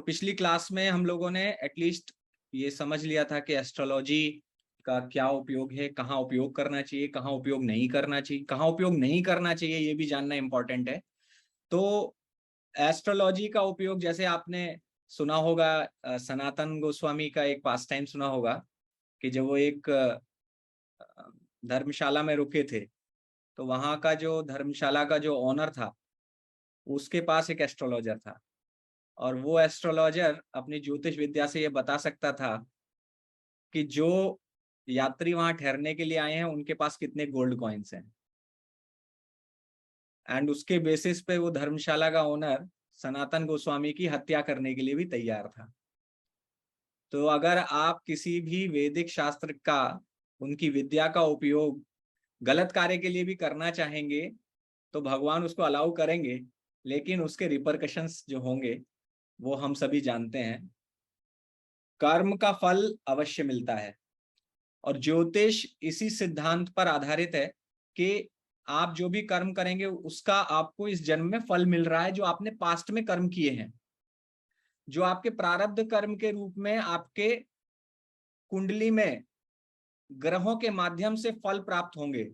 तो पिछली क्लास में हम लोगों ने एटलीस्ट ये समझ लिया था कि एस्ट्रोलॉजी का क्या उपयोग है, कहाँ उपयोग करना चाहिए, कहाँ उपयोग नहीं करना चाहिए, कहाँ उपयोग नहीं करना चाहिए ये भी जानना इम्पोर्टेंट है। तो एस्ट्रोलॉजी का उपयोग जैसे आपने सुना होगा, सनातन गोस्वामी का एक पास टाइम सुना होगा कि जब वो एक धर्मशाला में रुके थे तो वहां का जो धर्मशाला का जो ओनर था उसके पास एक एस्ट्रोलॉजर था और वो एस्ट्रोलॉजर अपनी ज्योतिष विद्या से ये बता सकता था कि जो यात्री वहां ठहरने के लिए आए हैं उनके पास कितने गोल्ड कॉइन्स हैं। एंड उसके बेसिस पे वो धर्मशाला का ओनर सनातन गोस्वामी की हत्या करने के लिए भी तैयार था। तो अगर आप किसी भी वैदिक शास्त्र का, उनकी विद्या का उपयोग गलत कार्य के लिए भी करना चाहेंगे तो भगवान उसको अलाउ करेंगे, लेकिन उसके रिपरकशंस जो होंगे वो हम सभी जानते हैं। कर्म का फल अवश्य मिलता है और ज्योतिष इसी सिद्धांत पर आधारित है कि आप जो भी कर्म करेंगे उसका आपको इस जन्म में फल मिल रहा है जो आपने पास्ट में कर्म किए हैं। जो आपके प्रारब्ध कर्म के रूप में आपके कुंडली में ग्रहों के माध्यम से फल प्राप्त होंगे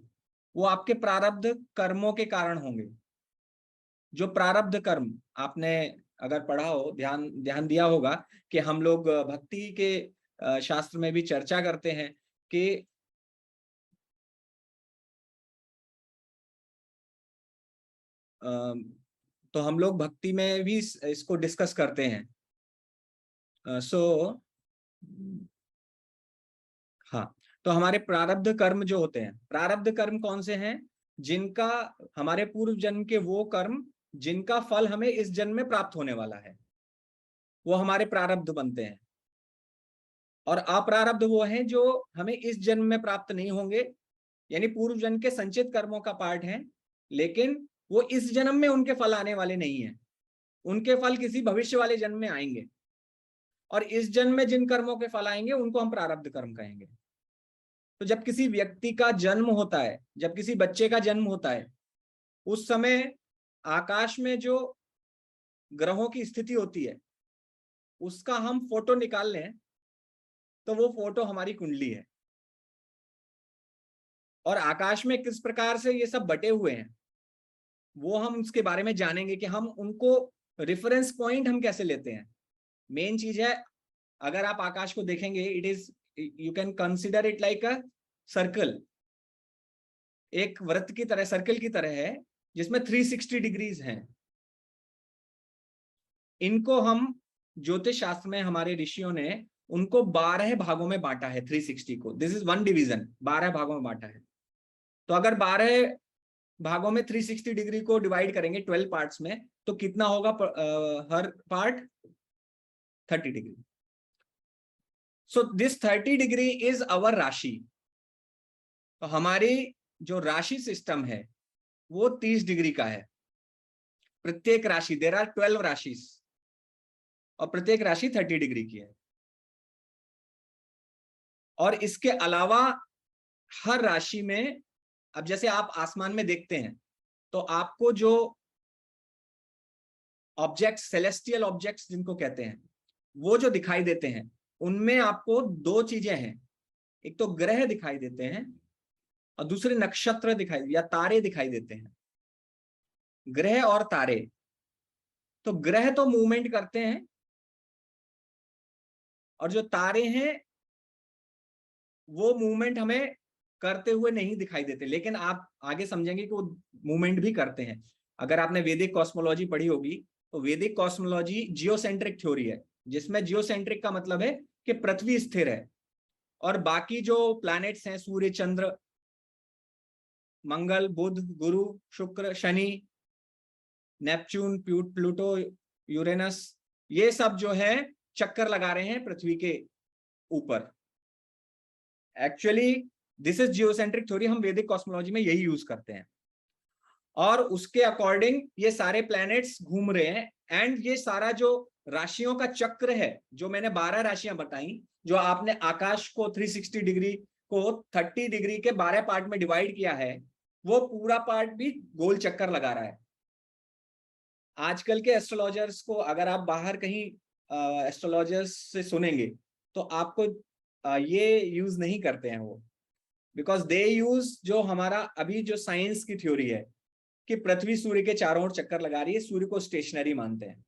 वो आपके प्रारब्ध कर्मों के कारण होंगे। जो प्रारब्ध कर्म आपने अगर पढ़ा हो, ध्यान दिया होगा कि हम लोग भक्ति के शास्त्र में भी चर्चा करते हैं कि तो हम लोग भक्ति में भी इसको डिस्कस करते हैं। हाँ, तो हमारे प्रारब्ध कर्म जो होते हैं, प्रारब्ध कर्म कौन से हैं? जिनका हमारे पूर्व जन्म के वो कर्म जिनका फल हमें इस जन्म में प्राप्त होने वाला है वो हमारे प्रारब्ध बनते हैं। और अप्रारब्ध वो हैं जो हमें इस जन्म में प्राप्त नहीं होंगे, यानी पूर्व जन्म के संचित कर्मों का पार्ट है, लेकिन वो इस जन्म में उनके फल आने वाले नहीं है। उनके फल किसी भविष्य वाले जन्म में आएंगे और इस जन्म में जिन कर्मों के फल आएंगे उनको हम प्रारब्ध कर्म कहेंगे। तो जब किसी व्यक्ति का जन्म होता है, जब किसी बच्चे का जन्म होता है, उस समय आकाश में जो ग्रहों की स्थिति होती है उसका हम फोटो निकाल लें तो वो फोटो हमारी कुंडली है। और आकाश में किस प्रकार से ये सब बटे हुए हैं वो हम उसके बारे में जानेंगे कि हम उनको रेफरेंस पॉइंट हम कैसे लेते हैं। मेन चीज है, अगर आप आकाश को देखेंगे, it is, you can consider it like a circle, एक वृत्त की तरह, सर्कल की तरह है जिसमें 360 डिग्रीज हैं। इनको हम ज्योतिष शास्त्र में हमारे ऋषियों ने उनको 12 भागों में बांटा है। 360 को, दिस इज वन डिवीजन, 12 भागों में बांटा है। तो अगर 12 भागों में 360 डिग्री को डिवाइड करेंगे 12 पार्ट्स में तो कितना होगा हर part? 30 degree. So this 30 degree is our राशि। तो हमारी जो राशि सिस्टम है वो 30 डिग्री का है। प्रत्येक राशि, देयर आर 12 राशि और प्रत्येक राशि 30 डिग्री की है। और इसके अलावा हर राशि में, अब जैसे आप आसमान में देखते हैं तो आपको जो ऑब्जेक्ट्स, सेलेस्टियल ऑब्जेक्ट्स जिनको कहते हैं, वो जो दिखाई देते हैं उनमें आपको दो चीजें हैं। एक तो ग्रह दिखाई देते हैं और दूसरे नक्षत्र दिखाई या तारे दिखाई देते हैं। ग्रह और तारे, तो ग्रह तो मूवमेंट करते हैं और जो तारे हैं वो मूवमेंट हमें करते हुए नहीं दिखाई देते, लेकिन आप आगे समझेंगे कि वो मूवमेंट भी करते हैं। अगर आपने वैदिक कॉस्मोलॉजी पढ़ी होगी तो वैदिक कॉस्मोलॉजी जियोसेंट्रिक थ्योरी है, जिसमें जियोसेंट्रिक का मतलब है कि पृथ्वी स्थिर है और बाकी जो प्लैनेट्स हैं, सूर्य, चंद्र, मंगल, बुध, गुरु, शुक्र, शनि, नेपच्यून, प्लूटो, यूरेनस, ये सब जो है चक्कर लगा रहे हैं पृथ्वी के ऊपर। Actually this is geocentric theory, हम वैदिक कॉस्मोलॉजी में यही यूज करते हैं। और उसके अकॉर्डिंग ये सारे प्लैनेट्स घूम रहे हैं एंड ये सारा जो राशियों का चक्र है, जो मैंने 12 राशियां बताई, जो आपने आकाश को 360 डिग्री को 30 डिग्री के 12 पार्ट में डिवाइड किया है, वो पूरा पार्ट भी गोल चक्कर लगा रहा है। आजकल के एस्ट्रोलॉजर्स को अगर आप बाहर कहीं एस्ट्रोलॉजर्स से सुनेंगे तो आपको ये यूज नहीं करते हैं वो, बिकॉज दे यूज जो हमारा अभी जो साइंस की थ्योरी है कि पृथ्वी सूर्य के चारों ओर चक्कर लगा रही है, सूर्य को स्टेशनरी मानते हैं,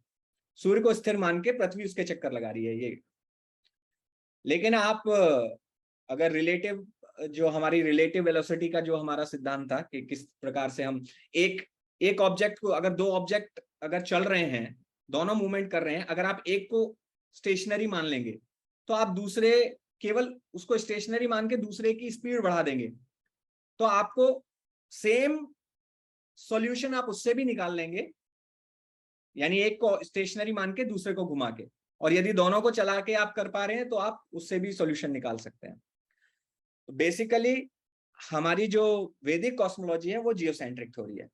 सूर्य को स्थिर मान के पृथ्वी उसके चक्कर लगा रही है ये। लेकिन आप अगर रिलेटिव जो हमारी रिलेटिव वेलोसिटी का जो हमारा सिद्धांत था कि किस प्रकार से हम एक ऑब्जेक्ट को, अगर दो ऑब्जेक्ट अगर चल रहे हैं, दोनों मूवमेंट कर रहे हैं, अगर आप एक को स्टेशनरी मान लेंगे तो आप दूसरे, केवल उसको स्टेशनरी मान के दूसरे की स्पीड बढ़ा देंगे तो आपको सेम सॉल्यूशन आप उससे भी निकाल लेंगे, यानी एक को स्टेशनरी मान के दूसरे को घुमा के, और यदि दोनों को चला के आप कर पा रहे हैं तो आप उससे भी सॉल्यूशन निकाल सकते हैं। तो बेसिकली हमारी जो वैदिक कॉस्मोलॉजी है वो जियोसेंट्रिक थ्योरी है,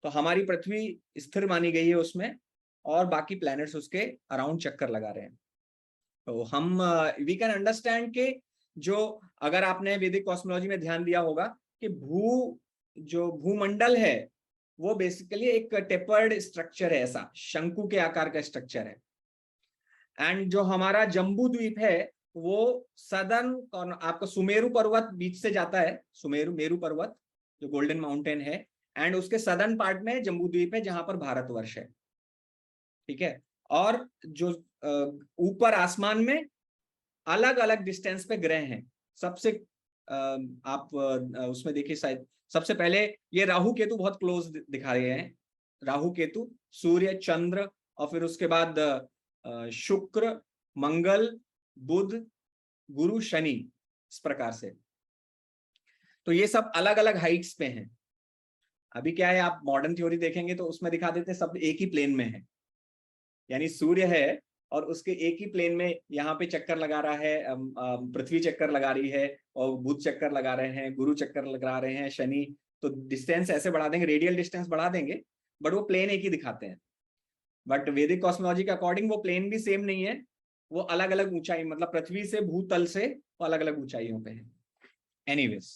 तो हमारी पृथ्वी स्थिर मानी गई है उसमें और बाकी प्लैनेट्स उसके अराउंड चक्कर लगा रहे हैं। तो हम वी कैन अंडरस्टैंड कि जो, अगर आपने वैदिक कॉस्मोलॉजी में ध्यान दिया होगा कि जो भूमंडल है वो बेसिकली एक टेपर्ड स्ट्रक्चर है, ऐसा शंकु के आकार का स्ट्रक्चर है। एंड जो हमारा जम्बू द्वीप है वो सदर्न, आपका सुमेरु पर्वत बीच से जाता है, सुमेरु मेरु पर्वत जो गोल्डन माउंटेन है, एंड उसके सदर्न पार्ट में जम्बू द्वीप है जहां पर भारतवर्ष है, ठीक है। और जो ऊपर आसमान में अलग अलग डिस्टेंस पे ग्रह हैं, सबसे आप उसमें देखिए शायद सबसे पहले ये राहु केतु बहुत क्लोज दिखा रहे हैं, राहु केतु, सूर्य, चंद्र, और फिर उसके बाद शुक्र, मंगल, बुध, गुरु, शनि, इस प्रकार से। तो ये सब अलग अलग हाइट्स पे हैं। अभी क्या है, आप मॉडर्न थ्योरी देखेंगे तो उसमें दिखा देते सब एक ही प्लेन में है, यानी सूर्य है और उसके एक ही प्लेन में यहाँ पे चक्कर लगा रहा है, पृथ्वी चक्कर लगा रही है, और बुध चक्कर लगा रहे हैं, गुरु चक्कर लगा रहे हैं, शनि। तो डिस्टेंस ऐसे बढ़ा देंगे, रेडियल डिस्टेंस बढ़ा देंगे, बट वो प्लेन एक ही दिखाते हैं। बट वैदिक कॉस्मोलॉजी के अकॉर्डिंग वो प्लेन भी सेम नहीं है, वो अलग अलग ऊंचाई, मतलब पृथ्वी से भूतल से वो अलग अलग ऊंचाइयों पे है। एनीवेज,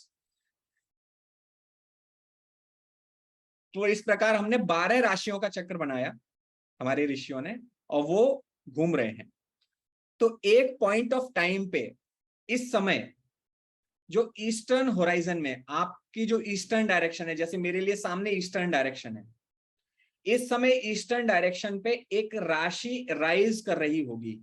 तो इस प्रकार हमने 12 राशियों का चक्र बनाया हमारे ऋषियों ने, और वो घूम रहे हैं। तो एक पॉइंट ऑफ टाइम पे इस समय जो ईस्टर्न होराइजन में, आपकी जो ईस्टर्न डायरेक्शन है, जैसे मेरे लिए सामने ईस्टर्न डायरेक्शन है, इस समय ईस्टर्न डायरेक्शन पे एक राशि राइज कर रही होगी।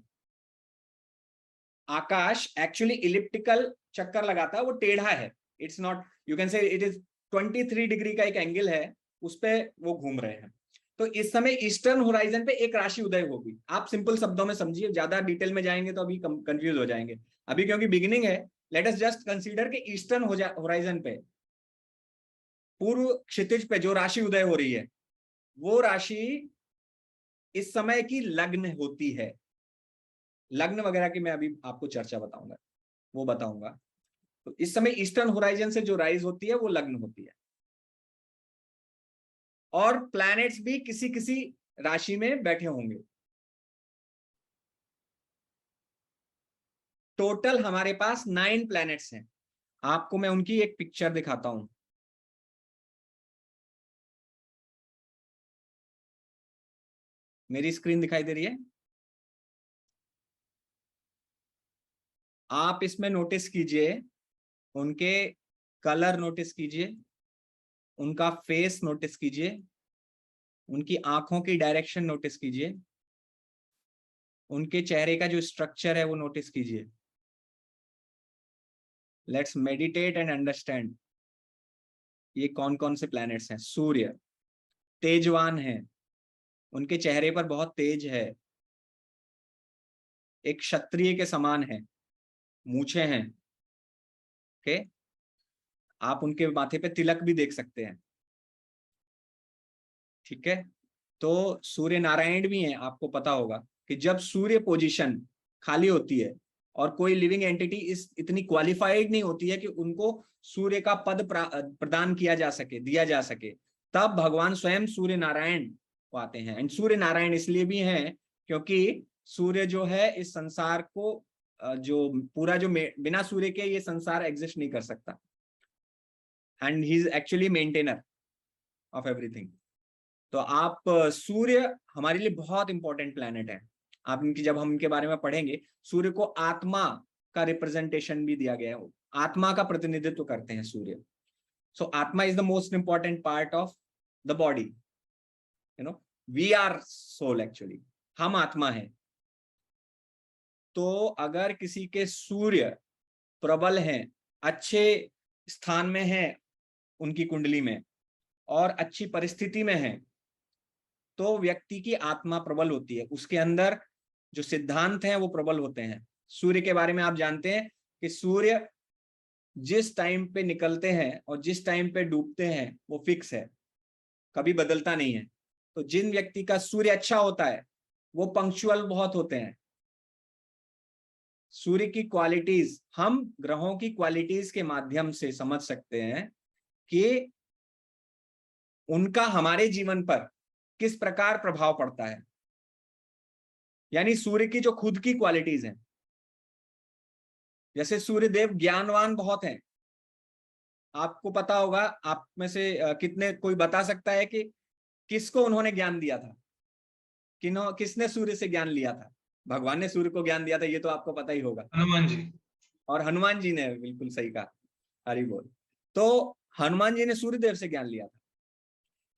आकाश एक्चुअली इलिप्टिकल चक्कर लगाता है, वो टेढ़ा है, it's not, you can say it is 23 degree का एक एंगल है, उस पे वो घूम रहे हैं। तो इस समय ईस्टर्न होराइजन पे एक राशि उदय होगी। आप सिंपल शब्दों में समझिए, ज्यादा डिटेल में जाएंगे तो अभी कंफ्यूज हो जाएंगे। अभी क्योंकि बिगिनिंग है, लेट अस जस्ट कंसीडर कि ईस्टर्न होराइजन पे, पूर्व क्षितिज पे जो राशि उदय हो रही है, वो राशि इस समय की लग्न होती है। लग्न वगैरह की मैं अभी आपको चर्चा बताऊंगा, वो बताऊंगा। तो इस समय ईस्टर्न होराइजन से जो राइज होती है वो लग्न होती है, और प्लैनेट्स भी किसी किसी राशि में बैठे होंगे। टोटल हमारे पास 9 प्लैनेट्स हैं। आपको मैं उनकी एक पिक्चर दिखाता हूं। मेरी स्क्रीन दिखाई दे रही है? आप इसमें नोटिस कीजिए, उनके कलर नोटिस कीजिए, उनका फेस नोटिस कीजिए, उनकी आंखों की डायरेक्शन नोटिस कीजिए, उनके चेहरे का जो स्ट्रक्चर है वो नोटिस कीजिए। लेट्स मेडिटेट एंड अंडरस्टैंड ये कौन कौन से प्लैनेट्स हैं। सूर्य तेजवान है, उनके चेहरे पर बहुत तेज है, एक क्षत्रिय के समान है, मूछें हैं, ओके। आप उनके माथे पे तिलक भी देख सकते हैं, ठीक है। तो सूर्य नारायण भी हैं, आपको पता होगा कि जब सूर्य पोजीशन खाली होती है और कोई लिविंग एंटिटी इस इतनी क्वालिफाइड नहीं होती है कि उनको सूर्य का पद प्रदान किया जा सके, दिया जा सके, तब भगवान स्वयं सूर्य नारायण को आते हैं। एंड सूर्य नारायण इसलिए भी हैं क्योंकि सूर्य जो है इस संसार को, जो पूरा जो बिना सूर्य के ये संसार एग्जिस्ट नहीं कर सकता, and he is actually maintainer of everything. तो आप सूर्य हमारे लिए बहुत इंपॉर्टेंट प्लैनेट है। आप इनकी जब हम इनके बारे में पढ़ेंगे, सूर्य को आत्मा का रिप्रेजेंटेशन भी दिया गया है, आत्मा का प्रतिनिधित्व करते हैं सूर्य। सो आत्मा is the most important part of the body, you know, we are soul actually, हम आत्मा है। तो अगर किसी के सूर्य प्रबल हैं, अच्छे स्थान में हैं उनकी कुंडली में और अच्छी परिस्थिति में है, तो व्यक्ति की आत्मा प्रबल होती है, उसके अंदर जो सिद्धांत हैं वो प्रबल होते हैं। सूर्य के बारे में आप जानते हैं कि सूर्य जिस टाइम पे निकलते हैं और जिस टाइम पे डूबते हैं वो फिक्स है, कभी बदलता नहीं है। तो जिन व्यक्ति का सूर्य अच्छा होता है वो पंक्चुअल बहुत होते हैं। सूर्य की क्वालिटीज हम ग्रहों की क्वालिटीज के माध्यम से समझ सकते हैं कि उनका हमारे जीवन पर किस प्रकार प्रभाव पड़ता है। यानी सूर्य की जो खुद की क्वालिटीज हैं, जैसे सूर्यदेव ज्ञानवान बहुत हैं। आपको पता होगा, आप में से कितने कोई बता सकता है कि किसको उन्होंने ज्ञान दिया था, किसने सूर्य से ज्ञान लिया था? भगवान ने सूर्य को ज्ञान दिया था, ये तो आपको पता ही होगा। हनुमान जी। और हनुमान जी ने, बिल्कुल सही कहा, हरि बोल। तो हनुमान जी ने सूर्यदेव से ज्ञान लिया था।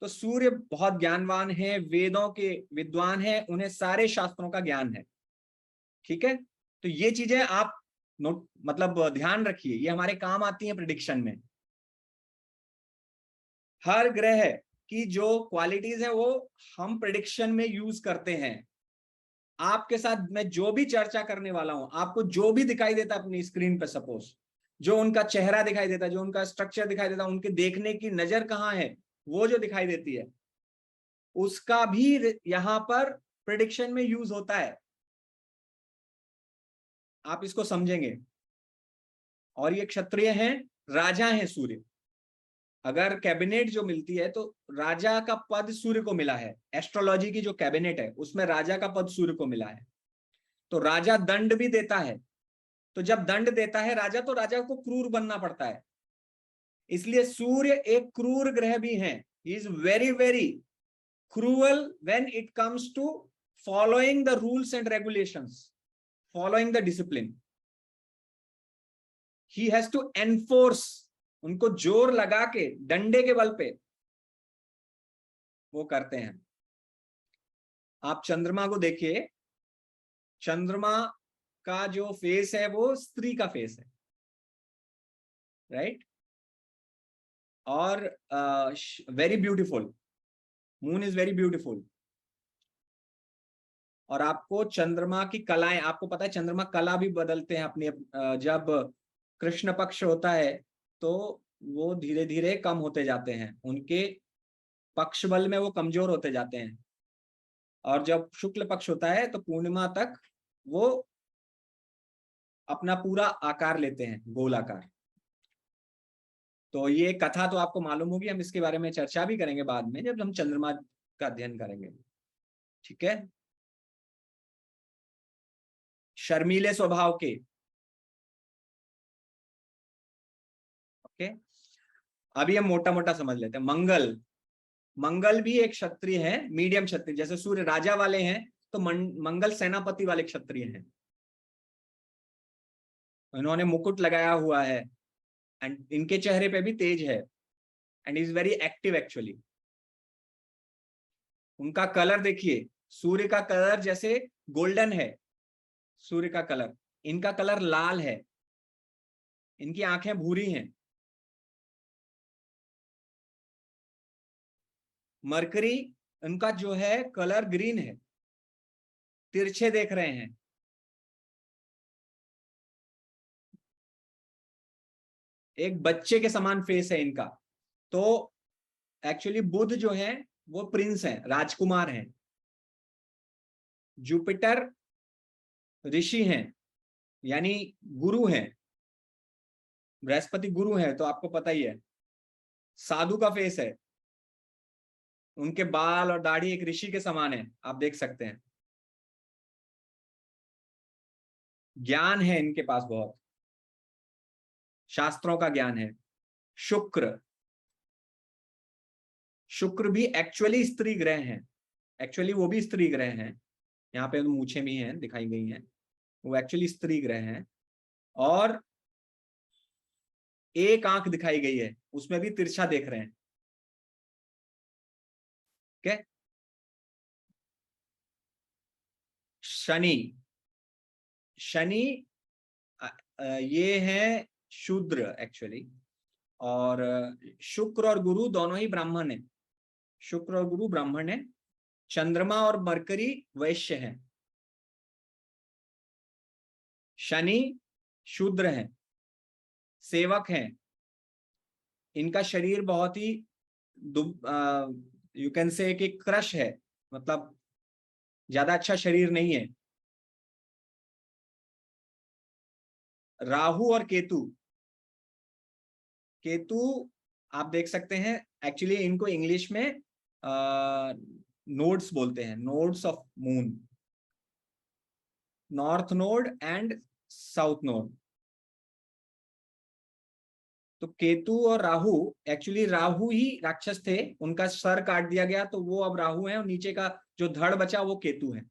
तो सूर्य बहुत ज्ञानवान है, वेदों के विद्वान हैं, उन्हें सारे शास्त्रों का ज्ञान है। ठीक है, तो ये चीजें आप नोट मतलब ध्यान रखिए, ये हमारे काम आती हैं प्रिडिक्शन में। हर ग्रह की जो क्वालिटीज है वो हम प्रिडिक्शन में यूज करते हैं। आपके साथ मैं जो भी चर्चा करने वाला हूं, आपको जो भी दिखाई देता अपनी स्क्रीन पर, सपोज जो उनका चेहरा दिखाई देता, जो उनका स्ट्रक्चर दिखाई देता, उनके देखने की नजर कहाँ है, वो जो दिखाई देती है, उसका भी यहां पर प्रिडिक्शन में यूज होता है। आप इसको समझेंगे। और ये क्षत्रिय हैं, राजा हैं सूर्य। अगर कैबिनेट जो मिलती है तो राजा का पद सूर्य को मिला है। एस्ट्रोलॉजी की जो कैबिनेट है उसमें राजा का पद सूर्य को मिला है। तो राजा दंड भी देता है। तो जब दंड देता है राजा, तो राजा को क्रूर बनना पड़ता है। इसलिए सूर्य एक क्रूर ग्रह भी है। He is very very cruel when it comes to following the rules and regulations, following the discipline. He has to enforce, उनको जोर लगा के डंडे के बल पे वो करते हैं। आप चंद्रमा को देखिए, चंद्रमा का जो फेस है वो स्त्री का फेस है, राइट? और very beautiful, moon is very beautiful. और आपको चंद्रमा की कलाएं, आपको पता है चंद्रमा कला भी बदलते हैं अपनी। जब कृष्ण पक्ष होता है तो वो धीरे धीरे कम होते जाते हैं, उनके पक्ष बल में वो कमजोर होते जाते हैं। और जब शुक्ल पक्ष होता है तो पूर्णिमा तक वो अपना पूरा आकार लेते हैं, गोल आकार। तो ये कथा तो आपको मालूम होगी, हम इसके बारे में चर्चा भी करेंगे बाद में जब हम चंद्रमा का अध्ययन करेंगे। ठीक है, शर्मीले स्वभाव के। ओके, अभी हम मोटा मोटा समझ लेते हैं। मंगल, मंगल भी एक क्षत्रिय है, मीडियम क्षत्रिय। जैसे सूर्य राजा वाले हैं तो मंगल सेनापति वाले क्षत्रिय हैं। इन्होंने मुकुट लगाया हुआ है एंड इनके चेहरे पे भी तेज है and is very active actually. उनका कलर देखिए, सूर्य का कलर जैसे गोल्डन है, सूर्य का कलर, इनका कलर लाल है, इनकी आंखें भूरी हैं। मरकरी, उनका जो है कलर ग्रीन है, तिरछे देख रहे हैं। एक बच्चे के समान फेस है इनका। तो एक्चुअली बुध जो है वो प्रिंस हैं, राजकुमार हैं। जुपिटर ऋषि हैं, यानी गुरु हैं। बृहस्पति गुरु है तो आपको पता ही है। साधु का फेस है, उनके बाल और दाढ़ी एक ऋषि के समान है, आप देख सकते हैं। ज्ञान है इनके पास बहुत, शास्त्रों का ज्ञान है। शुक्र, शुक्र भी एक्चुअली स्त्री ग्रह हैं, एक्चुअली वो भी स्त्री ग्रह हैं, यहाँ पे मूछें भी हैं दिखाई गई हैं, वो एक्चुअली स्त्री ग्रह हैं। और एक आंख दिखाई गई है, उसमें भी तिरछा देख रहे हैं। क्या? शनि। शनि ये है शूद्र एक्चुअली। और शुक्र और गुरु दोनों ही ब्राह्मण है। शुक्र और गुरु ब्राह्मण है। चंद्रमा और मरकरी वैश्य है। शनि शूद्र है, सेवक है। इनका शरीर बहुत ही यू कैन से कि क्रश है, मतलब ज्यादा अच्छा शरीर नहीं है। राहु और केतु। केतु आप देख सकते हैं, एक्चुअली इनको इंग्लिश में नोड्स बोलते हैं, nodes of moon, north node and south node. तो केतु और राहु, एक्चुअली राहु ही राक्षस थे, उनका सर काट दिया गया तो वो अब राहु है, और नीचे का जो धड़ बचा वो केतु है।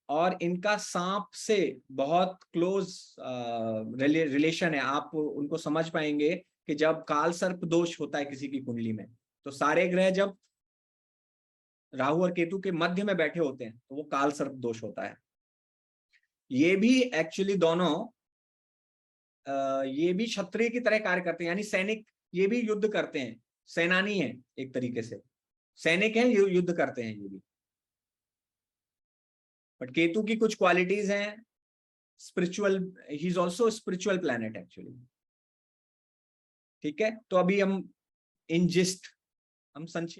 और इनका सांप से बहुत क्लोज रिलेशन है। आप उनको समझ पाएंगे कि जब काल सर्प दोष होता है किसी की कुंडली में, तो सारे ग्रह जब राहु और केतु के मध्य में बैठे होते हैं तो वो काल सर्प दोष होता है। ये भी एक्चुअली दोनों ये भी क्षत्रिय की तरह कार्य करते हैं, यानी सैनिक। ये भी युद्ध करते हैं, सेनानी है एक तरीके से, सैनिक हैं, युद्ध करते हैं ये भी। बट केतु की कुछ क्वालिटीज हैं spiritual, he is also spiritual planet actually. ठीक है, तो अभी हम इन जिस्ट हम संक्षेप